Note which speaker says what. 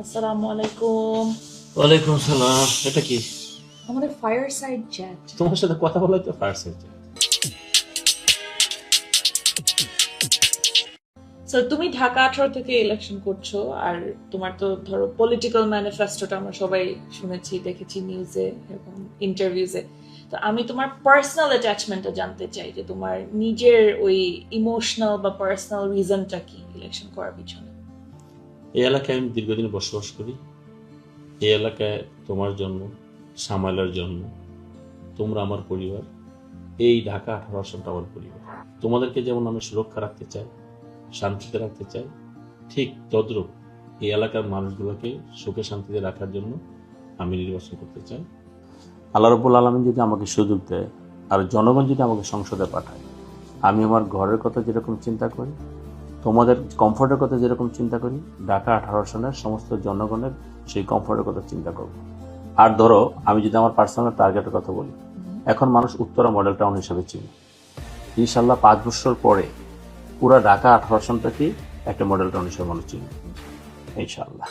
Speaker 1: আসসালামু আলাইকুম।
Speaker 2: ওয়ালাইকুম সালাম। এটা কি?
Speaker 1: আমাদের ফায়ারসাইড চ্যাট।
Speaker 2: তোমার সাথে কথা বলাই তো ফার্স্ট হয়েছে।
Speaker 1: সো তুমি ঢাকা 18 থেকে ইলেকশন করছো, আর তোমার তো ধরো পলিটিক্যাল ম্যানিফেস্টোটা আমরা সবাই শুনেছি, দেখেছি নিউজে, এরকম ইন্টারভিউজে। তো আমি তোমার পার্সোনাল অ্যাটাচমেন্টটা জানতে চাই, যে তোমার নিজের ওই ইমোশনাল বা পার্সোনাল রিজনটা কি ইলেকশন করার পিছনে।
Speaker 2: এই এলাকায় আমি দীর্ঘদিন বসবাস করি। এই এলাকায় তোমার জন্ম, সামাইলার জন্ম, তোমরা আমার পরিবার। এই ঢাকা 18 আসনটা আমার পরিবার। তোমাদেরকে যেমন আমি সুরক্ষা রাখতে চাই, শান্তিতে রাখতে চাই, ঠিক তদ্রূপ এই এলাকার মানুষগুলোকে সুখে শান্তিতে রাখার জন্য আমি নির্বাচন করতে চাই। আল্লাহ রাব্বুল আলামিন যদি আমাকে সুযোগ দেয় আর জনগণ যদি আমাকে সংসদে পাঠায়, আমি আমার ঘরের কথা যেরকম চিন্তা করি, তোমাদের কমফোর্টের কথা যেরকম চিন্তা করি, ঢাকা 18 সনের সমস্ত জনগণের সেই কমফোর্টের কথা চিন্তা করব। আর ধরো আমি যদি আমার পার্সোনাল টার্গেটের কথা বলি, এখন মানুষ উত্তরা মডেল টাউন হিসেবে চিনি। ইনশাল্লাহ 5 বছর পরে পুরা ঢাকা 18 সনটাকেই একটা মডেল টাউন হিসেবে মানুষ চিনি ইনশাল্লাহ।